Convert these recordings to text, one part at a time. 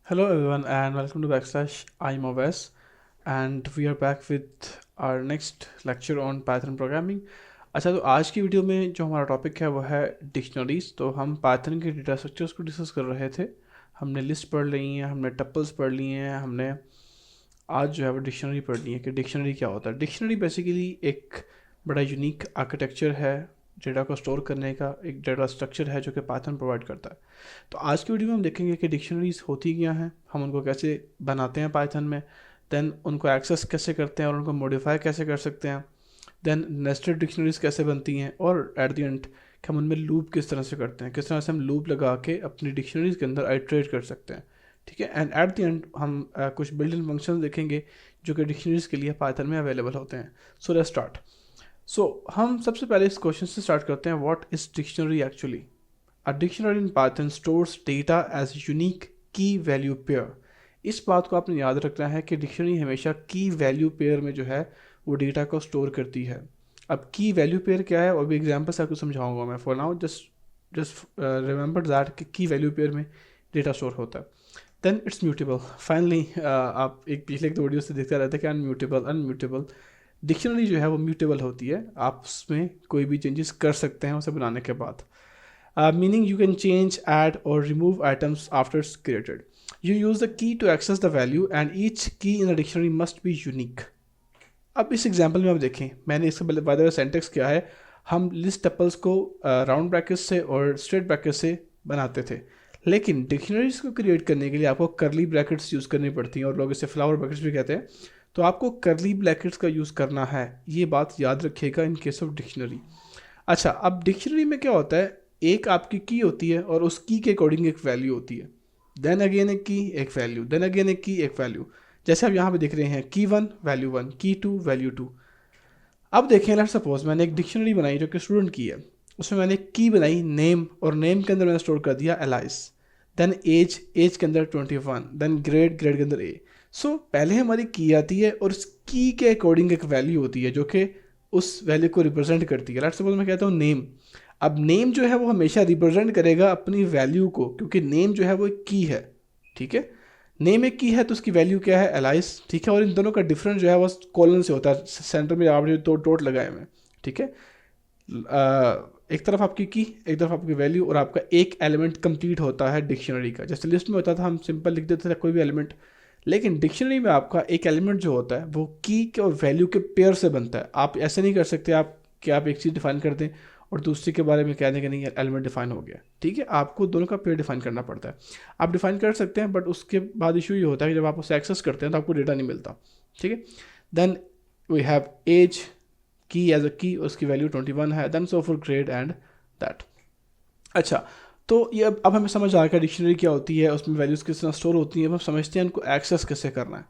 Hello everyone and welcome to backslash iMovS, and we are back with our next lecture on Python programming। अच्छा, तो आज की video में जो हमारा टॉपिक है वो है डिक्शनरीज। तो हम पाइथन के डेटा स्ट्रक्चर्स को डिस्कस कर रहे थे। हमने लिस्ट पढ़ ली है, हमने टपल्स पढ़ लिए हैं, हमने आज जो है वो डिक्शनरी पढ़नी है कि डिक्शनरी क्या होता है। डिक्शनरी बेसिकली एक बड़ा यूनिक आर्किटेक्चर है, डेटा को स्टोर करने का एक डेटा स्ट्रक्चर है जो कि पाइथन प्रोवाइड करता है। तो आज की वीडियो में हम देखेंगे कि डिक्शनरीज होती क्या हैं, हम उनको कैसे बनाते हैं पाइथन में, देन उनको एक्सेस कैसे करते हैं और उनको मॉडिफाई कैसे कर सकते हैं, देन नेस्टेड डिक्शनरीज कैसे बनती हैं, और एट द एंड कि हम उनमें लूप किस तरह से करते हैं, किस तरह से हम लूप लगा के अपनी डिक्शनरीज के अंदर आइट्रेट कर सकते हैं। ठीक है, एंड एट द एंड हम कुछ बिल्ट इन फंक्शन देखेंगे जो कि डिक्शनरीज के लिए पाइथन में अवेलेबल होते हैं। So let's start. हम सबसे पहले इस क्वेश्चन से स्टार्ट करते हैं, what is dictionary actually. A dictionary in Python stores data as unique key value pair. इस बात को आपने याद रखना है कि डिक्शनरी हमेशा की वैल्यू पेयर में जो है वो डेटा को स्टोर करती है। अब की वैल्यू पेयर क्या है, और भी एग्जाम्पल से आपको समझाऊंगा मैं। For now just just remember that कि की वैल्यू पेयर में डेटा स्टोर होता है। Then it's mutable. फाइनली आप एक पिछले एक दो वीडियो से देखते रहते हैं कि अनम्यूटेबल अनम्यूटेबल डिक्शनरी जो है वो म्यूटेबल होती है, आप उसमें कोई भी चेंजेस कर सकते हैं उसे बनाने के बाद। Meaning you can change, add or remove items after it's created. You use the key to access the value and each key in the dictionary must be unique. अब इस एग्जाम्पल में आप देखें, मैंने इसका बाय द वे सेंटेक्स क्या है। हम लिस्ट टपल्स को राउंड ब्रैकेट से और स्ट्रेट ब्रैकेट से बनाते थे, लेकिन डिक्शनरीज को क्रिएट करने के लिए आपको करली ब्रैकेट्स यूज़ करनी पड़ती हैं, और लोग इसे फ्लावर ब्रैकेट्स भी कहते हैं। तो आपको करली ब्रैकेट्स का यूज़ करना है, ये बात याद रखिएगा इन केस ऑफ डिक्शनरी। अच्छा, अब डिक्शनरी में क्या होता है, एक आपकी की होती है और उस की के अकॉर्डिंग एक वैल्यू होती है, देन अगेन एक की एक वैल्यू, देन अगेन एक की एक वैल्यू। जैसे आप यहाँ पे देख रहे हैं की वन वैल्यू वन, की टू वैल्यू टू। अब देखें, लेट्स सपोज मैंने एक डिक्शनरी बनाई जो कि स्टूडेंट की है, उसमें मैंने एक की बनाई नेम, और नेम के अंदर मैंने स्टोर कर दिया एलाइस, देन एज, एज के अंदर 21, देन ग्रेड, ग्रेड के अंदर ए। सो पहले हमारी की आती है और उस की के अकॉर्डिंग एक वैल्यू होती है जो कि उस वैल्यू को रिप्रेजेंट करती है। लेट्स सपोज मैं कहता हूँ नेम। अब नेम जो है वो हमेशा रिप्रेजेंट करेगा अपनी वैल्यू को, क्योंकि नेम जो है वो एक की है। ठीक है, नेम एक की है तो उसकी वैल्यू क्या है, एलाइस। ठीक है, और इन दोनों का डिफरेंस जो है वो कॉलन से होता है, सेंटर में आपने दो डॉट लगाए हुए हैं। ठीक है, एक तरफ आपकी की, एक तरफ आपकी वैल्यू, और आपका एक एलिमेंट कंप्लीट होता है डिक्शनरी का। जैसे लिस्ट में होता था हम सिंपल लिख देते थे कोई भी एलिमेंट, लेकिन डिक्शनरी में आपका एक एलिमेंट जो होता है वो की के और वैल्यू के पेयर से बनता है। आप ऐसे नहीं कर सकते आप कि आप एक चीज़ डिफाइन कर दें और दूसरे के बारे में कह दें कि नहीं एलिमेंट डिफाइन हो गया। ठीक है, आपको दोनों का पेयर डिफाइन करना पड़ता है। आप डिफाइन कर सकते हैं, बट उसके बाद इशू ये होता है कि जब आप उसे एक्सेस करते हैं तो आपको डेटा नहीं मिलता। ठीक है, then we have age key age a key, उसकी वैल्यू 21 है, then so for grade and that. अच्छा, तो ये अब हमें समझ आ गया डिक्शनरी क्या होती है, उसमें वैल्यूज़ किस तरह स्टोर होती हैं, अब हम समझते हैं उनको एक्सेस कैसे करना है।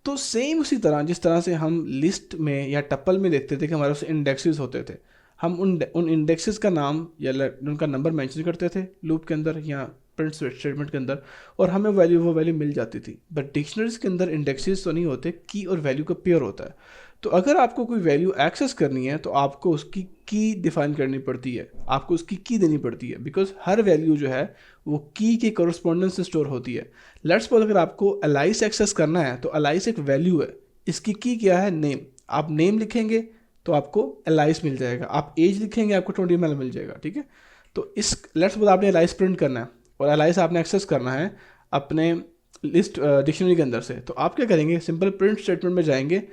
तो सेम उसी तरह जिस तरह से हम लिस्ट में या टप्पल में देखते थे कि हमारे पास इंडेक्सेस होते थे, हम उन इंडेक्सेस का नाम या उनका नंबर मेंशन करते थे लूप के अंदर या प्रिंट स्टेटमेंट के अंदर, और हमें वो वैल्यू मिल जाती थी। बट डिक्शनरीज के अंदर इंडेक्सेस तो नहीं होते, की और वैल्यू का पेयर होता है। तो अगर आपको कोई वैल्यू एक्सेस करनी है तो आपको उसकी की डिफाइन करनी पड़ती है, आपको उसकी की देनी पड़ती है, बिकॉज हर वैल्यू जो है वो की के कॉरस्पॉन्डेंस से स्टोर होती है। लेट्स सपोज अगर आपको अलाइस एक्सेस करना है तो अलाइस एक वैल्यू है, इसकी की क्या है, नेम। आप नेम लिखेंगे तो आपको एलाइस मिल जाएगा, आप एज लिखेंगे आपको 20 मिल जाएगा। ठीक है, तो इस लेट्स सपोज आपने एलाइस प्रिंट करना है और एलाइस आपने एक्सेस करना है अपने लिस्ट डिक्शनरी के अंदर से, तो आप क्या करेंगे, सिंपल प्रिंट स्टेटमेंट में जाएंगे,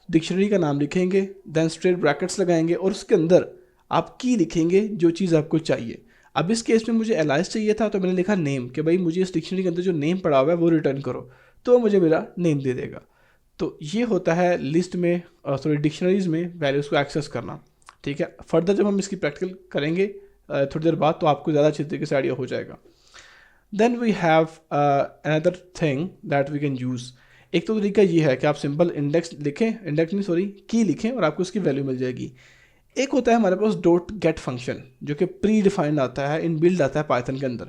डिक्शनरी का नाम लिखेंगे, देन स्ट्रेट ब्रैकेट्स लगाएंगे और उसके अंदर आप की लिखेंगे जो चीज़ आपको चाहिए। अब इस केस में मुझे एलाइस चाहिए था तो मैंने लिखा नेम, कि भाई मुझे इस डिक्शनरी के अंदर जो नेम पड़ा हुआ है वो रिटर्न करो, तो मुझे मेरा नेम दे देगा। तो ये होता है लिस्ट में, सॉरी डिक्शनरीज में वैल्यूज़ को एक्सेस करना। ठीक है, फर्दर जब हम इसकी प्रैक्टिकल करेंगे थोड़ी देर बाद, तो आपको ज़्यादा अच्छी तरीके से आइडिया हो जाएगा। Then we have another thing that we can use. एक तो तरीका ये है कि आप सिंपल इंडेक्स लिखें, इंडेक्स नहीं सॉरी की लिखें, और आपको उसकी वैल्यू मिल जाएगी। एक होता है हमारे पास डॉट गेट फंक्शन, जो कि प्री डिफाइंड आता है, इन बिल्ड आता है पाइथन के अंदर,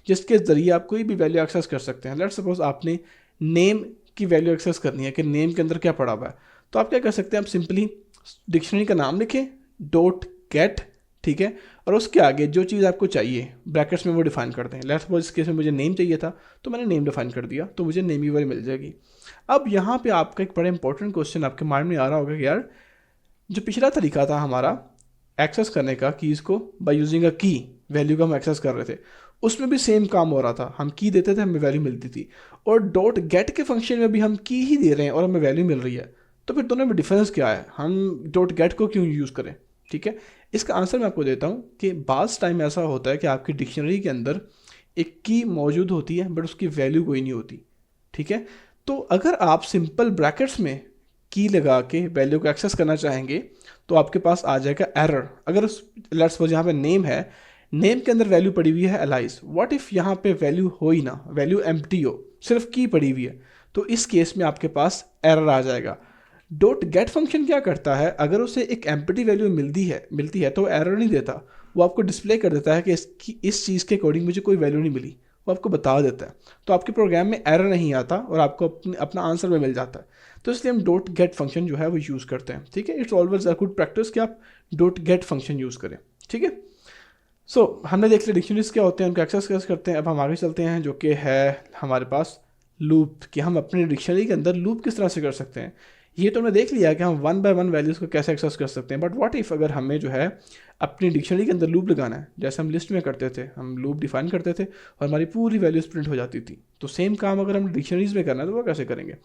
जिसके ज़रिए आप कोई भी वैल्यू एक्सेस कर सकते हैं। लेट्स सपोज आपने नेम की वैल्यू एक्सेस करनी है कि नेम के अंदर क्या पड़ा हुआ है, तो आप क्या कर सकते हैं, आप सिंपली डिक्शनरी का नाम लिखें, डॉट गेट ठीक है, और उसके आगे जो चीज़ आपको चाहिए ब्रैकेट्स में वो डिफाइन करते हैं। लेट्स सपोज इस केस में मुझे नेम चाहिए था तो मैंने नेम डिफाइन कर दिया, तो मुझे नेम ही वाली मिल जाएगी। अब यहाँ पे आपका एक बड़ा इंपॉर्टेंट क्वेश्चन आपके माइंड में आ रहा होगा कि यार जो पिछला तरीका था हमारा एक्सेस करने का कीज़ को बाय यूजिंग अ की, वैल्यू को हम एक्सेस कर रहे थे, उसमें भी सेम काम हो रहा था, हम की देते थे हमें वैल्यू मिलती थी, और डॉट गेट के फंक्शन में भी हम की ही दे रहे हैं और हमें वैल्यू मिल रही है। तो फिर दोनों में डिफरेंस क्या है, हम डॉट गेट को क्यों यूज़ करें? ठीक है, इसका आंसर मैं आपको देता हूँ कि बाज़ टाइम ऐसा होता है कि आपकी डिक्शनरी के अंदर एक की मौजूद होती है बट उसकी वैल्यू कोई नहीं होती। ठीक है, तो अगर आप सिंपल ब्रैकेट्स में की लगा के वैल्यू को एक्सेस करना चाहेंगे तो आपके पास आ जाएगा एरर। अगर लेट्स सपोज यहाँ पे नेम है, नेम के अंदर वैल्यू पड़ी हुई है एलाइस, व्हाट इफ़ यहाँ पे वैल्यू हो ही ना, वैल्यू एम्प्टी हो, सिर्फ की पड़ी हुई है, तो इस केस में आपके पास एरर आ जाएगा। डॉट गेट फंक्शन क्या करता है, अगर उसे एक एम्प्टी वैल्यू मिलती है तो एरर नहीं देता, वो आपको डिस्प्ले कर देता है कि इस चीज़ के अकॉर्डिंग मुझे कोई वैल्यू नहीं मिली, वो आपको बता देता है। तो आपके प्रोग्राम में एरर नहीं आता और आपको अपना आंसर में मिल जाता है। तो इसलिए हम डॉट गेट फंक्शन जो है वो यूज़ करते हैं। ठीक है, it's always a good practice कि आप डॉट गेट फंक्शन यूज़ करें। ठीक है, सो हमने देख लिया डिक्शनरीज क्या होते हैं, उनको एक्सेस कैसे करते हैं। अब हम आगे चलते हैं जो कि है हमारे पास लूप, कि हम अपनी डिक्शनरी के अंदर लूप किस तरह से कर सकते हैं। ये तो हमने देख लिया कि हम वन बाय वन वैल्यूज़ को कैसे एक्सेस कर सकते हैं, बट व्हाट इफ़ अगर हमें जो है अपनी डिक्शनरी के अंदर लूप लगाना है, जैसे हम लिस्ट में करते थे, हम लूप डिफाइन करते थे और हमारी पूरी वैल्यूज़ प्रिंट हो जाती थी। तो सेम काम अगर हम डिक्शनरीज में करना है तो वो कैसे करेंगे?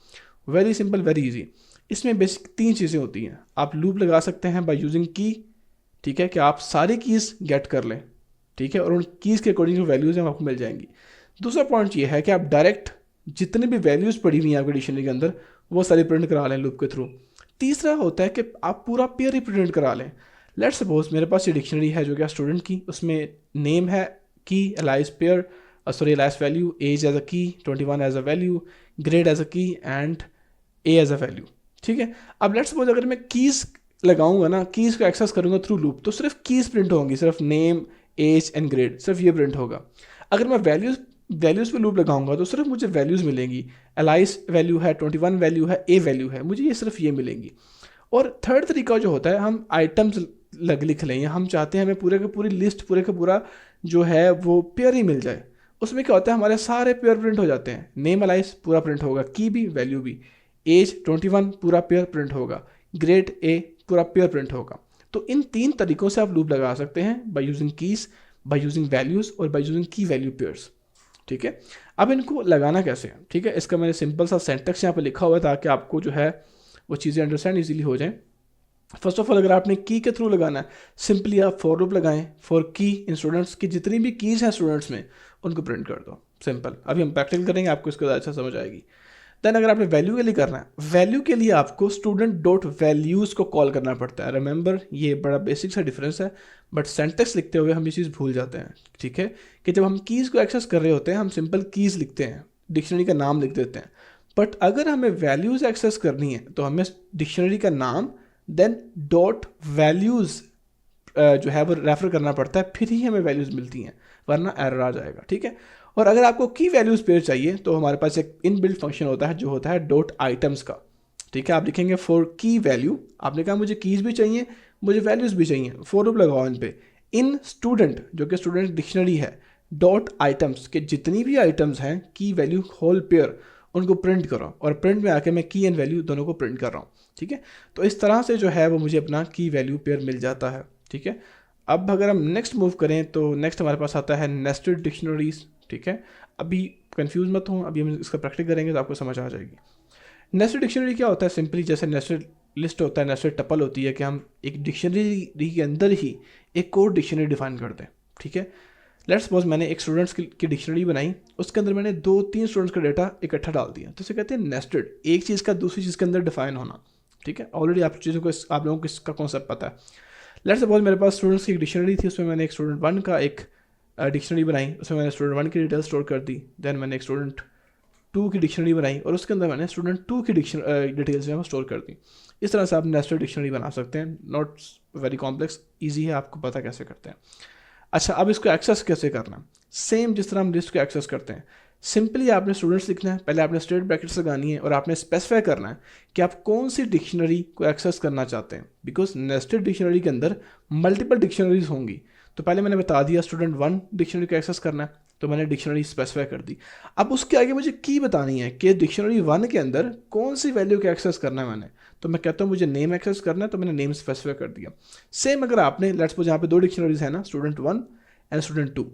Very simple, very easy. इसमें बेसिक तीन चीज़ें होती हैं। आप लूप लगा सकते हैं बाय यूजिंग की, ठीक है, कि आप सारी कीज़ गेट कर लें, ठीक है, और उन कीज़ के अकॉर्डिंग जो वैल्यूज़ हैं आपको मिल जाएंगी। दूसरा पॉइंट ये है कि आप डायरेक्ट जितने भी वैल्यूज़ पड़ी हुई हैं आपके डिक्शनरी के अंदर वो सारी प्रिंट करा लें लूप के थ्रू। तीसरा होता है कि आप पूरा पेयर ही प्रिंट करा लें। लेट्स सपोज मेरे पास ये डिक्शनरी है जो कि स्टूडेंट की, उसमें नेम है key, Alice pair, sorry Alice value, as as a key, 21 as a value, grade as a key and A as a value. ठीक है, अब लेट्स सपोज अगर मैं कीज़ लगाऊंगा ना, कीज़ को एक्सेस करूंगा थ्रू लूप, तो सिर्फ कीज़ प्रिंट होंगी, सिर्फ नेम, एज एंड ग्रेड, सिर्फ ये प्रिंट होगा। अगर मैं वैल्यूज़ पे लूप लगाऊंगा तो सिर्फ मुझे वैल्यूज़ मिलेंगी। एलाइस वैल्यू है, 21 वैल्यू है, ए वैल्यू है, मुझे ये सिर्फ ये मिलेंगी। और थर्ड तरीका जो होता है, हम आइटम्स लिख लें, हम चाहते हैं हमें पूरे का पूरी लिस्ट, पूरे का पूरा जो है वो पेयर ही मिल जाए। उसमें क्या होता है, हमारे सारे पेयर प्रिंट हो जाते हैं। नेम एलाइस पूरा प्रिंट होगा, की भी, वैल्यू भी, एज 21 पूरा पेयर प्रिंट होगा, ग्रेड ए पूरा पेयर प्रिंट होगा। तो इन तीन तरीकों से आप लूप लगा सकते हैं, by using keys, by using values और बाय यूजिंग की वैल्यू पेयर्स। ठीक है, अब इनको लगाना कैसे है? ठीक है, इसका मैंने सिंपल सा सेंटेक्स यहाँ पे लिखा हुआ है ताकि आपको जो है वो चीज़ें अंडरस्टैंड इजीली हो जाएं। फर्स्ट ऑफ ऑल, अगर आपने की के थ्रू लगाना है, सिंपली आप फॉर लूप लगाएं, फॉर की इन स्टूडेंट्स की जितनी भी कीज़ हैं स्टूडेंट्स में उनको प्रिंट कर दो। सिंपल, अभी हम प्रैक्टिकल करेंगे, आपको इसको अच्छा समझ आएगी। देन अगर आपने वैल्यू के लिए करना है, वैल्यू के लिए आपको स्टूडेंट डॉट वैल्यूज़ को कॉल करना पड़ता है। रिमेंबर, ये बड़ा बेसिक सा डिफरेंस है, बट सेंटेक्स लिखते हुए हम ये चीज़ भूल जाते हैं। ठीक है, कि जब हम कीज़ को एक्सेस कर रहे होते हैं हम सिंपल कीज़ लिखते हैं, डिक्शनरी का नाम लिख देते हैं। बट अगर हमें वैल्यूज़ एक्सेस करनी है तो हमें डिक्शनरी का नाम देन डॉट वैल्यूज़ जो है वो रेफर करना पड़ता है, फिर ही हमें वैल्यूज़ मिलती हैं, वरना एरर आ जाएगा। ठीक है, और अगर आपको की वैल्यूज़ पेयर चाहिए तो हमारे पास एक इनबिल्ट फंक्शन होता है जो होता है डॉट आइटम्स का। ठीक है, आप लिखेंगे फॉर की वैल्यू, आपने कहा मुझे कीज़ भी चाहिए, मुझे वैल्यूज़ भी चाहिए, फॉर लूप लगाओ इन पे, इन स्टूडेंट जो कि स्टूडेंट डिक्शनरी है, डॉट आइटम्स के जितनी भी आइटम्स हैं की वैल्यू होल पेयर उनको प्रिंट करो, और प्रिंट में आके मैं की एंड वैल्यू दोनों को प्रिंट कर रहा हूँ। ठीक है, तो इस तरह से जो है वो मुझे अपना की वैल्यू पेयर मिल जाता है। ठीक है, अब अगर हम नेक्स्ट मूव करें तो नेक्स्ट हमारे पास आता है नेस्टेड डिक्शनरीज। ठीक है, अभी कंफ्यूज मत हो, अभी हम इसका प्रैक्टिस करेंगे तो आपको समझ आ जाएगी। नेस्टेड डिक्शनरी क्या होता है? सिंपली जैसे नेस्टेड लिस्ट होता है, नेस्टेड टपल होती है कि हम एक डिक्शनरी के अंदर ही एक और डिक्शनरी डिफाइन करते हैं। ठीक है, लेट्स सपोज मैंने एक स्टूडेंट्स की डिक्शनरी बनाई, उसके अंदर मैंने 2-3 स्टूडेंट्स का डेटा इकट्ठा डाल दिया, तो इसे कहते हैं नेस्टेड, एक चीज़ का दूसरी चीज़ के अंदर डिफाइन होना। ठीक है, ऑलरेडी आप चीज़ों को आप लोगों को इसका कॉन्सेप्ट पता है। लेट्स सपोज मेरे पास स्टूडेंट्स की एक डिक्शनरी थी, उसमें मैंने एक स्टूडेंट 1 का एक डिक्शनरी बनाई, उसमें मैंने स्टूडेंट 1 की डिटेल स्टोर कर दी। देन मैंने एक स्टूडेंट 2 की डिक्शनरी बनाई और उसके अंदर मैंने स्टूडेंट 2 की डिटेल्स जो है वो स्टोर कर दी। इस तरह से आप नेस्टेड डिक्शनरी बना सकते हैं, नॉट वेरी कॉम्प्लेक्स, ईजी है, आपको पता कैसे करते हैं। अच्छा, अब इसको एक्सेस कैसे करना? सेम जिस तरह हम लिस्ट को एक्सेस करते हैं, सिंपली आपने स्टूडेंट्स लिखना है, पहले आपने स्ट्रेट ब्रैकेट्स लगानी है और आपने स्पेसिफाई करना है कि आप कौन सी डिक्शनरी को एक्सेस करना चाहते हैं, बिकॉज नेस्टेड डिक्शनरी के अंदर मल्टीपल डिक्शनरीज होंगी। तो पहले मैंने बता दिया स्टूडेंट 1 डिक्शनरी को एक्सेस करना है, तो मैंने डिक्शनरी स्पेसिफाई कर दी। अब उसके आगे मुझे की बतानी है कि डिक्शनरी 1 के अंदर कौन सी वैल्यू को एक्सेस करना है मैंने। तो मैं कहता हूँ मुझे नेम एक्सेस करना है, तो मैंने नेम स्पेसिफाई कर दिया। सेम अगर आपने लेट्स सपोज यहाँ पे 2 डिक्शनरीज है ना, स्टूडेंट 1 एंड स्टूडेंट 2,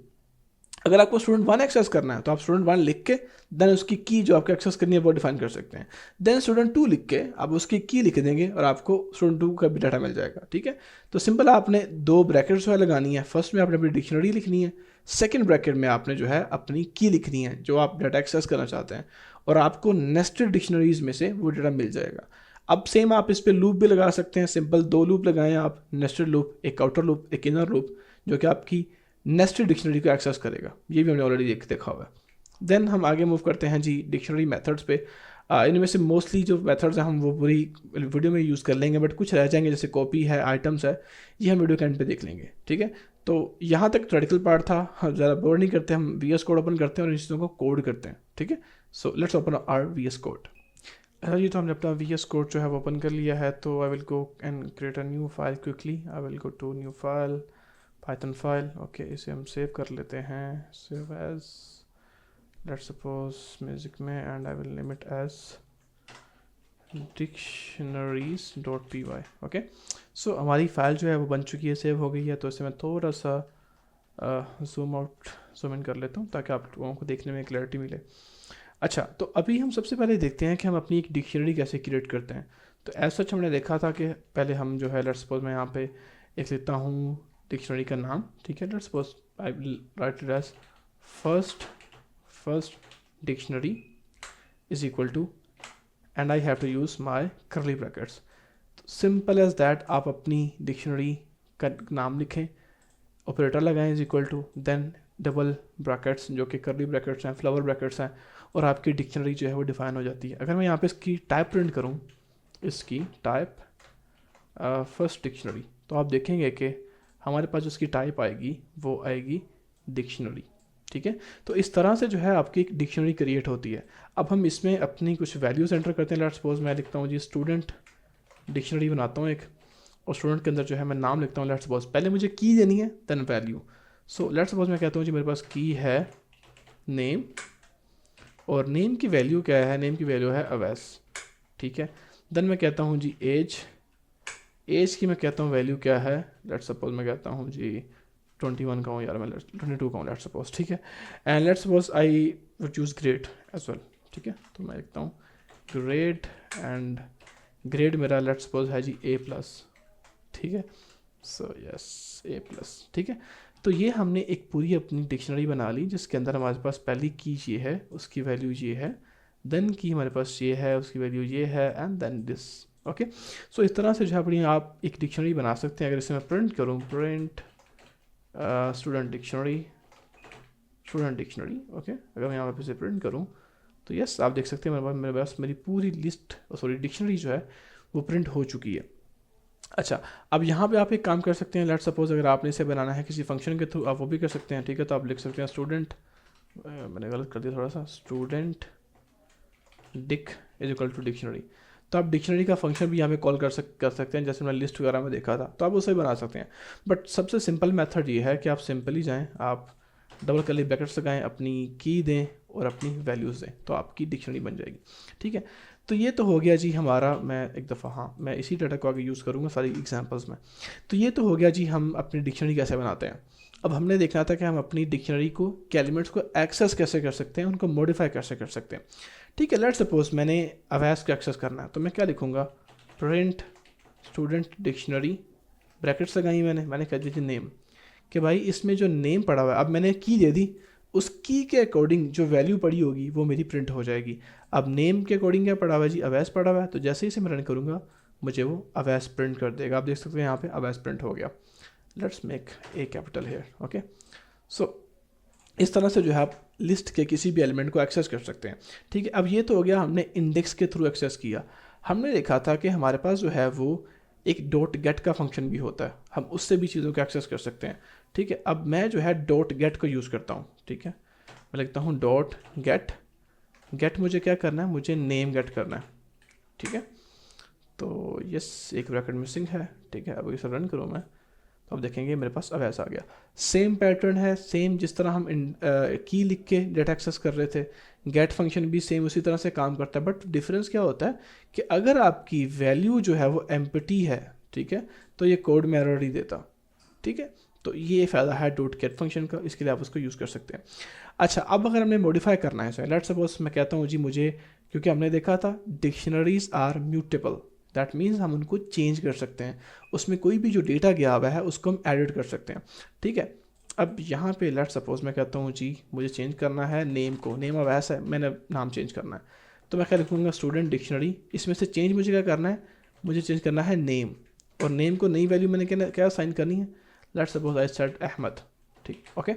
अगर आपको स्टूडेंट 1 एक्सेस करना है तो आप स्टूडेंट 1 लिख के देन उसकी की जो आपको एक्सेस करनी है वो डिफाइन कर सकते हैं। देन स्टूडेंट 2 लिख के आप उसकी की लिख देंगे और आपको स्टूडेंट 2 का भी डाटा मिल जाएगा। ठीक है, तो सिंपल आपने 2 ब्रैकेट्स जो लगानी है, फर्स्ट में आपने अपनी डिक्शनरी लिखनी है, सेकेंड ब्रैकेट में आपने जो है अपनी की लिखनी है जो आप डाटा एक्सेस करना चाहते हैं, और आपको नेस्टेड डिक्शनरीज में से वो डाटा मिल जाएगा। अब सेम आप इस पर लूप भी लगा सकते हैं, सिंपल 2 लूप लगाएं आप, नेस्टेड लूप, एक आउटर लूप, एक इनर लूप, जो कि आपकी नेस्टेड डिक्शनरी को एक्सेस करेगा। ये भी हमने ऑलरेडी देखा हुआ है। देन हम आगे मूव करते हैं जी डिक्शनरी मेथड्स पे। इनमें से मोस्टली जो मेथड्स हैं हम वो पूरी वीडियो में यूज़ कर लेंगे, बट कुछ रह जाएंगे जैसे कॉपी है, आइटम्स है, ये हम वीडियो के एंड पे देख लेंगे। ठीक है, तो यहाँ तक थ्योरेटिकल पार्ट था, हम ज़्यादा बोर नहीं करते, हम VS कोड ओपन करते हैं और इन चीज़ों को कोड करते हैं। ठीक है, so let's open our VS code. जी, तो हमने अपना VS कोड जो है वो ओपन कर लिया है, तो I will go and create a new file quickly. I will go to new file, Python file. Okay, इसे हम सेव कर लेते हैं, save as let's suppose music में, and I will name it as dictionaries.py। Okay, so हमारी file जो है वो बन चुकी है, सेव हो गई है। तो इसे मैं थोड़ा सा जूम इन कर लेता हूँ ताकि आप लोगों को देखने में क्लैरिटी मिले। अच्छा, तो अभी हम सबसे पहले देखते हैं कि हम अपनी एक डिक्शनरी कैसे क्रिएट करते हैं। तो ऐसा सच हमने देखा था कि पहले हम जो है लेट्स सपोज मैं यहाँ पे एक लेता हूँ डिक्शनरी का नाम। ठीक है, let's suppose I will write it as first dictionary is equal to, and I have to use my curly brackets. Simple as that, आप अपनी डिक्शनरी का नाम लिखें, ऑपरेटर लगाएं is equal to, then double brackets जो कि करली brackets हैं, फ्लावर ब्रैकेट्स हैं, और आपकी डिक्शनरी जो है वो डिफाइन हो जाती है। अगर मैं यहाँ पे इसकी टाइप प्रिंट करूँ, इसकी टाइप फर्स्ट डिक्शनरी, तो आप देखेंगे कि हमारे पास जो इसकी टाइप आएगी वो आएगी डिक्शनरी। ठीक है, तो इस तरह से जो है आपकी एक डिक्शनरी क्रिएट होती है। अब हम इसमें अपनी कुछ वैल्यूज एंटर करते हैं। लेट्स सपोज मैं लिखता हूँ जी स्टूडेंट डिक्शनरी बनाता हूँ एक, और स्टूडेंट के अंदर जो है मैं नाम लिखता हूँ। लेट्स सपोज पहले मुझे की देनी है then value. So let's suppose मैं कहता हूँ जी मेरे पास की है नेम, और नेम की वैल्यू क्या है, नेम की वैल्यू है अवैस। ठीक है, देन मैं कहता हूँ जी एज की मैं कहता हूँ वैल्यू क्या है, लेट्स सपोज मैं कहता हूँ जी 21 का हूँ यार, मैं 22 का हूँ लेट्स सपोज। ठीक है, and let's suppose I would choose grade as well. ठीक है, तो मैं लिखता हूँ ग्रेड, एंड ग्रेड मेरा लेट्स सपोज है जी A+। ठीक है, सो यस A+। ठीक है, तो ये हमने एक पूरी अपनी डिक्शनरी बना ली जिसके अंदर हमारे पास पहली की ये है, उसकी वैल्यू ये है, देन की हमारे पास ये है, उसकी वैल्यू ये है, and then this. Okay, so इस तरह से जो है अपनी आप एक डिक्शनरी बना सकते हैं। अगर इसे मैं प्रिंट करूँ, प्रिंट स्टूडेंट डिक्शनरी, ओके, अगर मैं यहाँ पर इसे प्रिंट करूँ तो यस आप देख सकते हैं मेरे पास मेरी पूरी लिस्ट सॉरी डिक्शनरी जो है वो प्रिंट हो चुकी है। अच्छा, अब यहाँ पे आप एक काम कर सकते हैं। लेट्स सपोज अगर आपने इसे बनाना है किसी फंक्शन के थ्रू, आप वो भी कर सकते हैं। ठीक है, तो आप लिख सकते हैं स्टूडेंट, मैंने गलत कर दिया थोड़ा सा, student dict is equal to dictionary. तो आप डिक्शनरी का फंक्शन भी यहाँ पे कॉल कर सकते हैं, जैसे मैं लिस्ट वगैरह में देखा था, तो आप उसे बना सकते हैं। बट सबसे सिंपल मेथड ये है कि आप सिंपली जाएँ, आप डबल कर्ली ब्रैकेट्स लगाएं, अपनी की दें और अपनी वैल्यूज़ दें, तो आपकी डिक्शनरी बन जाएगी। ठीक है, तो ये तो हो गया जी हमारा, मैं एक दफ़ा हाँ मैं इसी डाटा को आगे यूज़ करूँगा सारी एग्जांपल्स में। तो ये तो हो गया जी हम अपनी डिक्शनरी कैसे बनाते हैं। अब हमने देखना था कि हम अपनी डिक्शनरी को के एलिमेंट्स को एक्सेस कैसे कर सकते हैं, उनको मॉडिफाई कैसे कर सकते हैं। ठीक है, लेट्स सपोज मैंने अवैस को एक्सेस करना है, तो मैं क्या लिखूँगा, प्रिंट स्टूडेंट डिक्शनरी, ब्रैकेट्स लगाई मैंने कह दी थी नेम, कि भाई इसमें जो नेम पड़ा हुआ है, अब मैंने की दे दी, उस की के अकॉर्डिंग जो वैल्यू पड़ी होगी वो मेरी प्रिंट हो जाएगी। अब नेम के अकॉर्डिंग क्या पड़ा हुआ है जी, अवैस पड़ा हुआ है, तो जैसे ही इसे मैं रन करूँगा मुझे वो अवैस प्रिंट कर देगा। आप देख सकते हैं यहाँ पे अवैस प्रिंट हो गया। Let's make a capital here. Okay, so इस तरह से जो है आप लिस्ट के किसी भी एलिमेंट को एक्सेस कर सकते हैं। ठीक है, अब ये तो हो गया हमने इंडेक्स के थ्रू एक्सेस किया। हमने देखा था कि हमारे पास जो है वो एक डॉट गेट का फंक्शन भी होता है, हम उससे भी चीज़ों को एक्सेस कर सकते हैं। ठीक है, अब मैं जो है डॉट गेट को यूज़ करता हूँ। ठीक है, मैं लिखता हूँ डॉट गेट, गेट मुझे क्या करना है, मुझे नेम गेट करना है, ठीक है। तो यस, एक ब्रैकेट मिसिंग है, ठीक है। अब इसे रन करूँ मैं, तो अब देखेंगे मेरे पास अब ऐसा आ गया। सेम पैटर्न है, सेम जिस तरह हम की लिख के डेटा एक्सेस कर रहे थे, गेट फंक्शन भी सेम उसी तरह से काम करता है। बट डिफरेंस क्या होता है कि अगर आपकी वैल्यू जो है वो एम्प्टी है, ठीक है, तो ये कोड में एरर नहीं देता, ठीक है। तो ये फ़ायदा है डॉट गेट फंक्शन का, इसके लिए आप उसको यूज़ कर सकते हैं। अच्छा, अब अगर हमने मॉडिफाई करना है इसे, लेट्स सपोज मैं कहता हूँ जी मुझे, क्योंकि हमने देखा था dictionaries are mutable, that means हम उनको चेंज कर सकते हैं, उसमें कोई भी जो डेटा गया हुआ है उसको हम एडिट कर सकते हैं, ठीक है। अब यहाँ पे लेट्स सपोज मैं कहता हूँ जी मुझे चेंज करना है नेम को, नेम अब ऐसा है, मैंने नाम चेंज करना है, तो मैं क्या लिखूँगा स्टूडेंट डिक्शनरी, इसमें से चेंज मुझे क्या करना है, मुझे चेंज करना है नेम, और नेम को नई वैल्यू मैंने क्या साइन करनी है, let's suppose I set Ahmad, ठीक, ओके,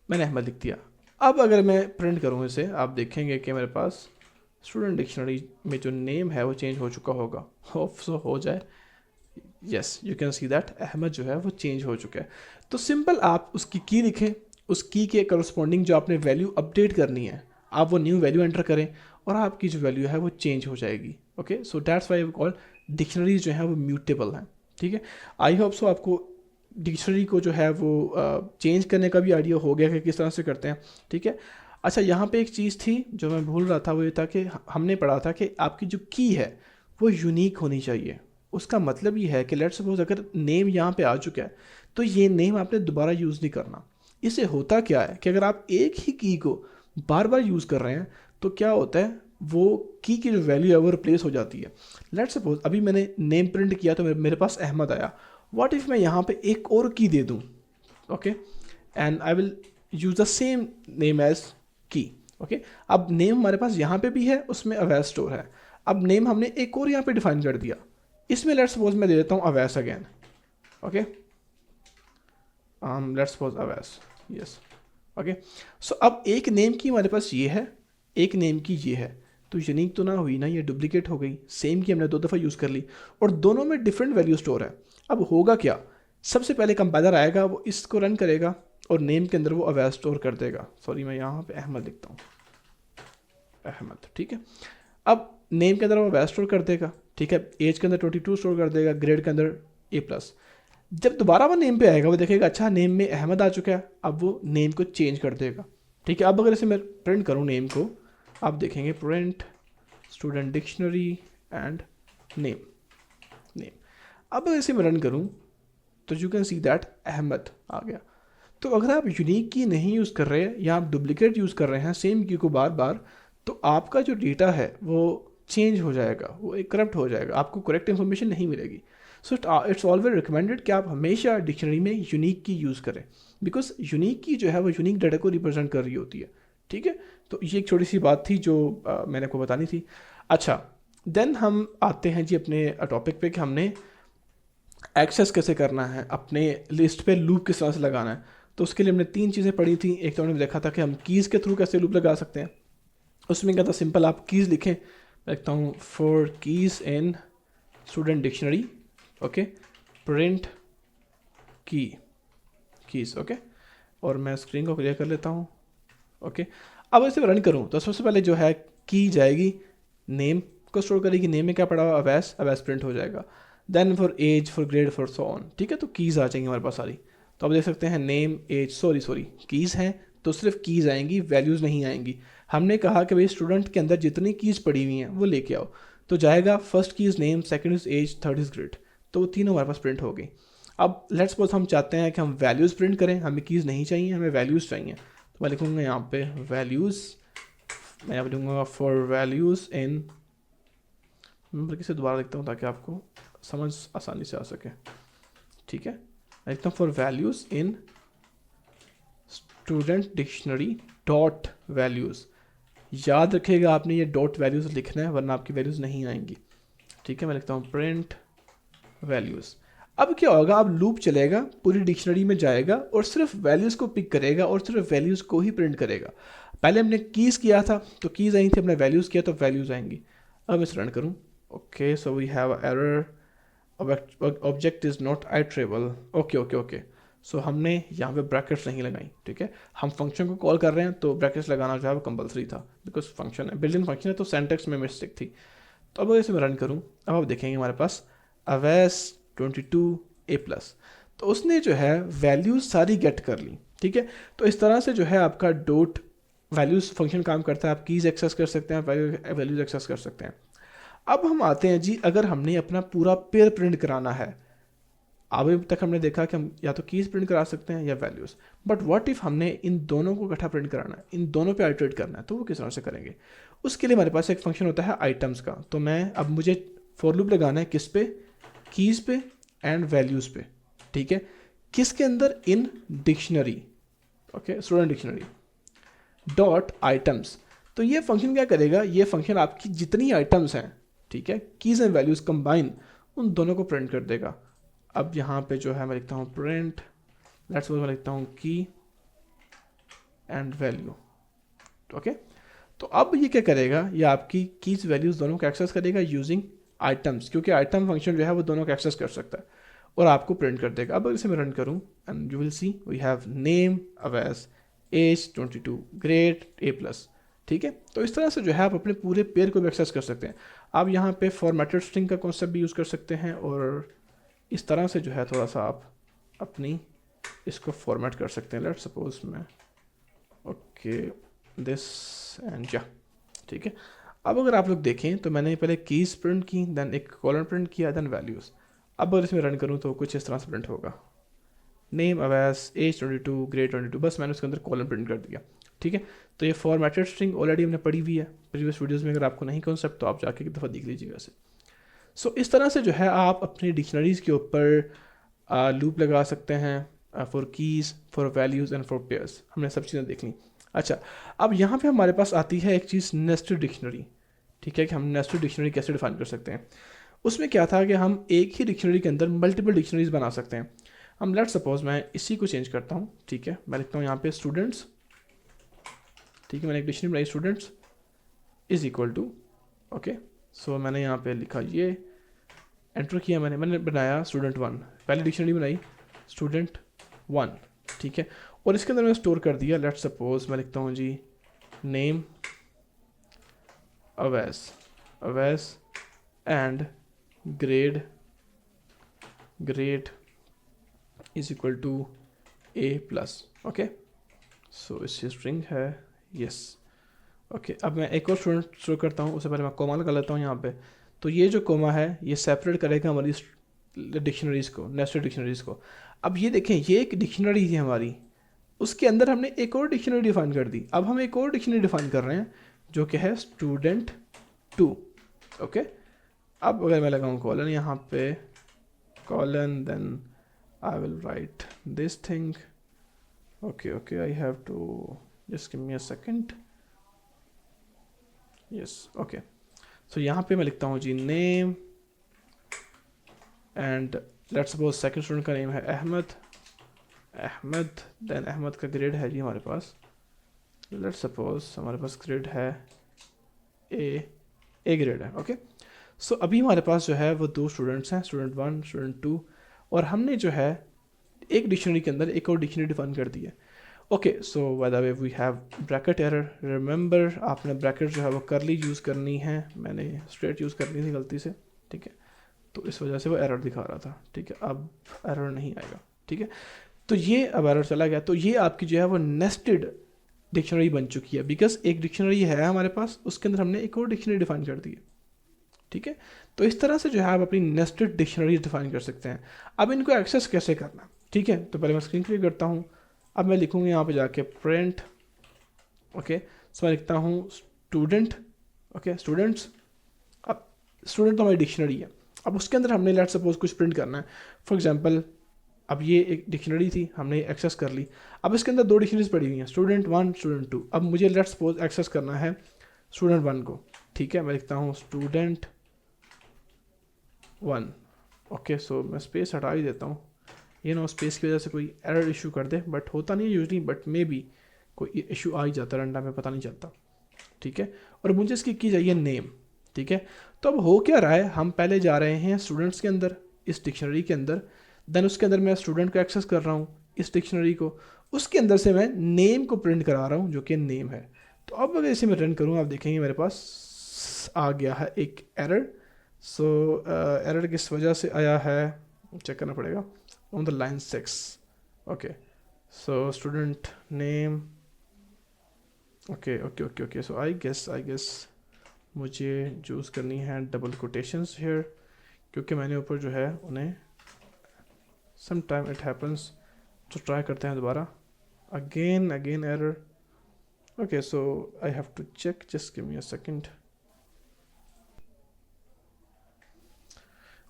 मैंने अहमद लिख दिया। अब अगर मैं प्रिंट करूँ इसे, आप देखेंगे कि मेरे पास स्टूडेंट डिक्शनरी में जो नेम है वो चेंज हो चुका होगा, होप सो हो जाए, yes you can see that Ahmad जो है वो चेंज हो चुका है। तो सिंपल आप उसकी की लिखें, उस की के करस्पॉन्डिंग जो आपने वैल्यू अपडेट करनी है, आप वो न्यू वैल्यू एंटर करें और आपकी जो वैल्यू है वो चेंज हो जाएगी, okay. So that's why we call dictionaries जो है वो म्यूटेबल हैं, ठीक है। आई होप सो आपको डिक्शनरी को जो है वो चेंज करने का भी आइडिया हो गया कि किस तरह से करते हैं, ठीक है। अच्छा, यहाँ पे एक चीज़ थी जो मैं भूल रहा था, वो ये था कि हमने पढ़ा था कि आपकी जो की है वो यूनिक होनी चाहिए। उसका मतलब ये है कि लेट्स सपोज अगर नेम यहाँ पे आ चुका है तो ये नेम आपने दोबारा यूज़ नहीं करना। इससे होता क्या है कि अगर आप एक ही की को बार बार यूज़ कर रहे हैं तो क्या होता है, वो की जो वैल्यू है वो रिप्लेस हो जाती है। लेट्स सपोज अभी मैंने नेम प्रिंट किया तो मेरे पास अहमद आया, व्हाट इफ़ मैं यहाँ पे एक और की दे दूँ, okay, and I will use the same name as key, okay. अब नेम हमारे पास यहाँ पे भी है, उसमें अवैस स्टोर है। अब नेम हमने एक और यहाँ पे डिफाइन कर दिया, इसमें लेट्स सपोज मैं दे देता हूँ Awais again, okay, let's suppose Awais, yes, okay. So अब एक नेम की हमारे पास ये है, एक नेम की ये है, तो यूनिक तो ना हुई ना, ये डुप्लीकेट हो गई। सेम की हमने दो दफ़ा यूज़ कर ली और दोनों में डिफरेंट वैल्यू स्टोर है। अब होगा क्या, सबसे पहले कंपाइलर आएगा, वो इसको रन करेगा और नेम के अंदर वो अवैस स्टोर कर देगा। सॉरी, मैं यहाँ पे अहमद लिखता हूँ, अहमद, ठीक है। अब नेम के अंदर वो अवैस स्टोर कर देगा, ठीक है, एज के अंदर 22 स्टोर कर देगा, ग्रेड के अंदर A+। जब दोबारा वो नेम पे आएगा वो देखेगा अच्छा नेम में अहमद आ चुका है, अब वो नेम को चेंज कर देगा, ठीक है। अब अगर इसे मैं प्रिंट करूँ नेम को, आप देखेंगे print student dictionary and name, name. अब अगर इसे मैं रन करूँ तो you can see that Ahmed आ गया। तो अगर आप यूनिक की नहीं यूज़ कर रहे हैं या आप डुप्लीकेट यूज़ कर रहे हैं सेम की को बार बार, तो आपका जो डेटा है वो चेंज हो जाएगा, वो एक करप्ट हो जाएगा, आपको करेक्ट इन्फॉर्मेशन नहीं मिलेगी। सो इट्स ऑलवेज रिकमेंडेड कि आप हमेशा डिक्शनरी में यूनिक की यूज़ करें, बिकॉज यूनिक की जो है वो यूनिक डाटा को रिप्रेजेंट कर रही होती है, ठीक है। तो ये एक छोटी सी बात थी जो मैंने आपको बतानी थी। अच्छा, देन हम आते हैं जी अपने टॉपिक पे कि हमने एक्सेस कैसे करना है, अपने लिस्ट पे लूप किस तरह से लगाना है। तो उसके लिए हमने 3 चीज़ें पढ़ी थी। एक तो हमने देखा था कि हम कीज़ के थ्रू कैसे लूप लगा सकते हैं। उसमें क्या था, सिंपल आप कीज़ लिखें, मैं लिखता हूँ for keys in student dictionary, okay, print की कीज़, ओके, और मैं स्क्रीन को क्लियर कर लेता हूँ, ओके। अब इसे रन करूँ तो सबसे पहले जो है की जाएगी, नेम को स्टोर करेगी, नेम में क्या पड़ा हुआ अवैस, अवैस प्रिंट हो जाएगा। Then for age, for grade, for so on, ठीक है। तो कीज़ आ जाएंगी हमारे पास सारी। तो आप देख सकते हैं नेम, एज, सॉरी कीज़ हैं तो सिर्फ कीज़ आएंगी, वैल्यूज़ नहीं आएंगी। हमने कहा कि भाई स्टूडेंट के अंदर जितनी कीज़ पड़ी हुई हैं वो लेके आओ, तो जाएगा first keys name, second is age, third is grade, तो वो तीनों हमारे पास प्रिंट हो गई। अब लेट्स सपोज हम चाहते हैं कि हम वैल्यूज़ प्रिंट करें, हमें कीज़ नहीं चाहिए, हमें वैल्यूज़ चाहिए। तो मैं लिखूँगा यहाँ पे वैल्यूज़, मैं यहाँ पे लिखूँगा फॉर वैल्यूज़ इन, मैं बल्कि से दोबारा लिखता हूँ ताकि आपको समझ आसानी से आ सके, ठीक है। मैं लिखता हूँ for values in student dictionary dot values. याद रखिएगा आपने ये डॉट वैल्यूज़ लिखना है वरना आपकी वैल्यूज़ नहीं आएंगी, ठीक है। मैं लिखता हूँ प्रिंट वैल्यूज़। अब क्या होगा, अब लूप चलेगा, पूरी डिक्शनरी में जाएगा और सिर्फ वैल्यूज़ को पिक करेगा और सिर्फ वैल्यूज़ को ही प्रिंट करेगा। पहले हमने कीज़ किया था तो कीज़ आई थी, हमने वैल्यूज़ किया तो वैल्यूज़ आएंगी। अब इसे रन करूँ, okay, so we have error, object is not iterable, okay. So हमने यहाँ पे ब्रैकेट्स नहीं लगाई, ठीक है। हम फंक्शन को कॉल कर रहे हैं तो ब्रैकेट्स लगाना जो है वो कंपलसरी था, बिकॉज फंक्शन है, बिल्ट इन फंक्शन है, तो सेंटेक्स में मिस्टेक थी। तो अब अगर इसे मैं रन करूँ, अब आप देखेंगे हमारे पास अवैस 22A+, तो उसने जो है वैल्यूज़ सारी गेट कर ली, ठीक है। तो इस तरह से जो है आपका डॉट वैल्यूज़ फंक्शन काम करता है, आप कीज़ एक्सेस कर सकते हैं, वैल्यूज़ एक्सेस कर सकते हैं। अब हम आते हैं जी, अगर हमने अपना पूरा पेयर प्रिंट कराना है, अभी तक हमने देखा कि हम या तो कीज़ प्रिंट करा सकते हैं या वैल्यूज़, बट व्हाट इफ़ हमने इन दोनों को इकट्ठा प्रिंट कराना है, इन दोनों पे आइटरेट करना है, तो वो किस तरह से करेंगे? उसके लिए हमारे पास एक फंक्शन होता है आइटम्स का। तो मैं अब मुझे फॉर लूप लगाना है किस पे? कीज़ पे एंड वैल्यूज़ पे, ठीक है। किसके अंदर? In dictionary, okay, student dictionary dot items. तो ये फंक्शन क्या करेगा? ये फंक्शन आपकी जितनी आइटम्स हैं, ठीक है, कीज़ एंड वैल्यूज़ कंबाइन, उन दोनों को प्रिंट कर देगा। अब यहाँ पे जो है मैं लिखता हूँ प्रिंट, लेट्स सपोज मैं लिखता हूँ की एंड वैल्यू, ओके। तो अब ये क्या करेगा? ये आपकी कीज वैल्यूज दोनों को एक्सेस करेगा यूजिंग आइटम्स, क्योंकि आइटम फंक्शन जो है वो दोनों को एक्सेस कर सकता है और आपको प्रिंट कर देगा। अब इसे मैं रन करूँ and you will see we have name Awais age 22 grade A+, ठीक है। तो इस तरह से जो है आप अपने पूरे पेयर को भी एक्सेस कर सकते हैं। आप यहाँ पे फॉर्मेटेड स्ट्रिंग का कॉन्सेप्ट भी यूज़ कर सकते हैं और इस तरह से जो है थोड़ा सा आप अपनी इसको फॉर्मेट कर सकते हैं। लेट्स सपोज मैं ओके दिस एंड या, ठीक है। अब अगर आप लोग देखें तो मैंने पहले कीज प्रिंट की, देन एक कॉलन प्रिंट किया, देन वैल्यूज़। अब अगर इसमें रन करूँ तो कुछ इस तरह से प्रिंट होगा, नेम अवैस एज 22 ग्रेड 22, बस मैंने उसके अंदर कॉलन प्रिंट कर दिया, ठीक है। तो ये फॉर्मेटेड स्ट्रिंग ऑलरेडी हमने पढ़ी हुई है प्रीवियस वीडियोज़ में, अगर आपको नहीं कॉन्सेप्ट तो आप जाके एक दफ़ा देख लीजिएगा इसे। सो इस तरह से जो है आप अपनी डिक्शनरीज़ के ऊपर लूप लगा सकते हैं for keys, for values and for pairs. हमने सब चीज़ें देख ली। अच्छा, अब यहाँ पे हमारे पास आती है एक चीज़ नेस्टेड डिक्शनरी, ठीक है, कि हम नेस्टेड डिक्शनरी कैसे डिफाइन कर सकते हैं। उसमें क्या था कि हम एक ही डिक्शनरी के अंदर मल्टीपल डिक्शनरीज बना सकते हैं। हम लेट्स सपोज मैं इसी को चेंज करता हूँ, ठीक है, मैं लिखता हूँ यहाँ पे स्टूडेंट्स, ठीक है, मैंने एक डिक्शनरी बनाई students is equal to, okay. So मैंने यहाँ पे लिखा, ये एंटर किया, मैंने बनाया स्टूडेंट 1, पहली डिक्शनरी बनाई स्टूडेंट 1, ठीक है, और इसके अंदर मैं स्टोर कर दिया, लेट्स सपोज मैं लिखता हूँ जी name Awais and grade is equal to A+, okay. So इसकी स्ट्रिंग है यस, ओके। अब मैं एक और स्टूडेंट स्टोर करता हूँ, उससे पहले मैं कोमा लगा लेता हूँ यहाँ पे। तो ये जो कोमा है ये सेपरेट करेगा हमारी डिक्शनरीज़ को, नेस्टेड डिक्शनरीज़ को। अब ये देखें, ये एक डिक्शनरी थी हमारी, उसके अंदर हमने एक और डिक्शनरी डिफाइन कर दी। अब हम एक और डिक्शनरी डिफाइन कर रहे हैं जो कि है स्टूडेंट 2, ओके। अब अगर मैं लगाऊँ कॉलन यहाँ पे, colon, then I will write this thing, okay, I have to just give me a second, yes, okay. So यहाँ पे मैं लिखता हूँ जी name and let's suppose second student का नेम है अहमद, देन अहमद का ग्रेड है जी हमारे पास, लेट्स सपोज हमारे पास ग्रेड है ए ग्रेड है, ओके। सो अभी हमारे पास जो है वो दो स्टूडेंट्स हैं, स्टूडेंट 1 स्टूडेंट 2, और हमने जो है एक डिक्शनरी के अंदर एक और डिक्शनरी डिफाइन कर दी है, okay. So by the way we have bracket error, remember आपने ब्रैकेट जो है वो करली यूज़ करनी है, मैंने स्ट्रेट यूज़ करनी थी गलती से, ठीक है, तो इस वजह से वो एरर दिखा रहा था, ठीक है। अब एरर नहीं आएगा, ठीक है। तो ये अब एरर चला गया, तो ये आपकी जो है वो नेस्टेड डिक्शनरी बन चुकी है, बिकॉज एक डिक्शनरी है हमारे पास, उसके अंदर हमने एक और डिक्शनरी डिफाइन कर दी है, ठीक है। तो इस तरह से जो है आप अपनी नेस्टेड डिक्शनरी डिफाइन कर सकते हैं। अब इनको एक्सेस कैसे करना, ठीक है, तो पहले मैं स्क्रीन क्लियर करता हूँ। अब मैं लिखूँगा यहाँ पे जाके प्रिंट, ओके। सो मैं लिखता हूँ स्टूडेंट, ओके, स्टूडेंट्स। अब स्टूडेंट तो हमारी डिक्शनरी है, अब उसके अंदर हमने लेट्स सपोज कुछ प्रिंट करना है। फॉर एग्जांपल अब ये एक डिक्शनरी थी, हमने एक्सेस कर ली, अब इसके अंदर दो डिक्शनरीज पड़ी हुई हैं, स्टूडेंट 1 स्टूडेंट 2। अब मुझे लेट्स सपोज एक्सेस करना है स्टूडेंट 1 को, ठीक है, मैं लिखता हूँ स्टूडेंट 1, ओके। सो मैं स्पेस हटा ही देता हूँ, ये ना स्पेस की वजह से कोई एरर इशू कर दे, बट होता नहीं है यूजली, बट मे बी कोई इशू आ ही जाता है रन टाइम में, पता नहीं चलता, ठीक है। और मुझे इसकी की चाहिए नेम, ठीक है। तो अब हो क्या रहा है, हम पहले जा रहे हैं स्टूडेंट्स के अंदर, इस डिक्शनरी के अंदर, देन उसके अंदर मैं स्टूडेंट को एक्सेस कर रहा हूँ, इस डिक्शनरी को, उसके अंदर से मैं नेम को प्रिंट करा रहा हूँ जो कि नेम है। तो अब अगर इसे मैं रन करूँ, आप देखेंगे मेरे पास आ गया है एक एरर। सो एरर किस वजह से आया है चेक करना पड़ेगा। On the line 6, okay, so student name, okay okay okay okay, so I guess मुझे चूज़ करनी है डबल कोटेशंस हेयर, क्योंकि मैंने ऊपर जो है उन्हें सम टाइम इट हैपन्स। तो ट्राई करते हैं दोबारा, again error. Okay, so I have to check, just give me a second.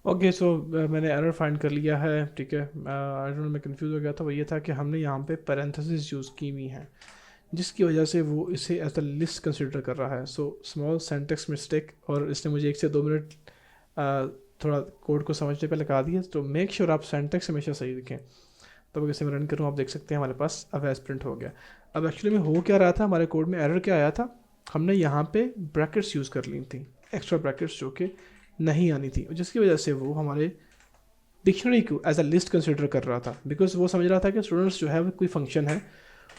Okay, so मैंने एरर फाइंड कर लिया है, ठीक है। आई डोंट नो, मैं कंफ्यूज हो गया था। वो ये था कि हमने यहाँ पे पैरेंथेसिस यूज़ की हुई हैं, जिसकी वजह से वो इसे एज अ लिस्ट कंसिडर कर रहा है। सो स्मॉल सेंटेक्स मिस्टेक, और इसने मुझे 1 से 2 मिनट थोड़ा कोड को समझने पे लगा दिया। तो मेक श्योर आप सेंटेक्स हमेशा सही लिखें। तो अगर इसे मैं रन करूँ, आप देख सकते हैं हमारे पास अब एज प्रिंट हो गया। अब एक्चुअली में हो क्या रहा था, हमारे कोड में एरर क्या आया था, हमने यहाँ पे ब्रैकेट्स यूज़ कर ली थी, एक्स्ट्रा ब्रैकेट्स जो कि नहीं आनी थी, जिसकी वजह से वो हमारे डिक्शनरी को एज अ लिस्ट कंसिडर कर रहा था, बिकॉज वो समझ रहा था कि स्टूडेंट्स जो है वो कोई फंक्शन है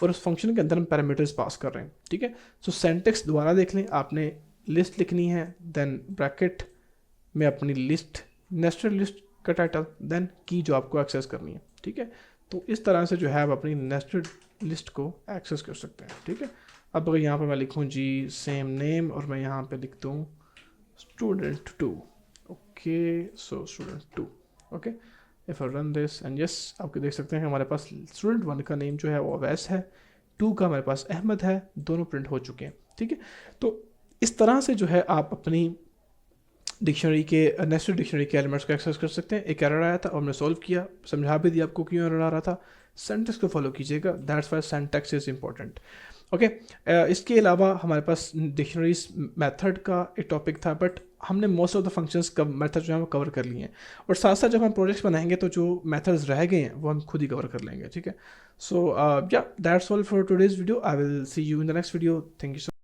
और उस फंक्शन के अंदर हम पैरामीटर्स पास कर रहे हैं, ठीक है। सो सेंटेक्स दोबारा देख लें, आपने लिस्ट लिखनी है, देन ब्रैकेट में अपनी लिस्ट, नेस्टेड लिस्ट का टाइटल, देन की जो आपको एक्सेस करनी है, ठीक है। तो इस तरह से जो है आप अपनी नेस्टेड लिस्ट को एक्सेस कर सकते हैं, ठीक है। अब अगर यहाँ पर मैं लिखूँ जी सेम नेम, और मैं यहाँ पे लिख दूँ student 2, okay, so student 2, okay, if I run this and yes, आपके देख सकते हैं हमारे पास student 1 का नेम जो है वो अवैस है, 2 का हमारे पास अहमद है, दोनों प्रिंट हो चुके हैं, ठीक है। तो इस तरह से जो है आप अपनी डिक्शनरी के नेस्टेड डिक्शनरी के एलिमेंट्स को एक्सेस कर सकते हैं। एक एरर आया था और हमने सॉल्व किया, समझा भी दिया आपको क्यों एरर आ रहा था। सेंटेक्स को फॉलो कीजिएगा, that's why syntax is important, okay. इसके अलावा हमारे पास डिक्शनरीज मेथड का एक टॉपिक था, बट हमने मोस्ट ऑफ द फंक्शंस का मेथड जो है वो कवर कर लिए हैं, और साथ साथ जब हम प्रोजेक्ट्स बनाएंगे तो जो मेथड्स रह गए हैं वो हम खुद ही कवर कर लेंगे, ठीक है। सो या that's all for today's video, I will see you in the next video, thank you.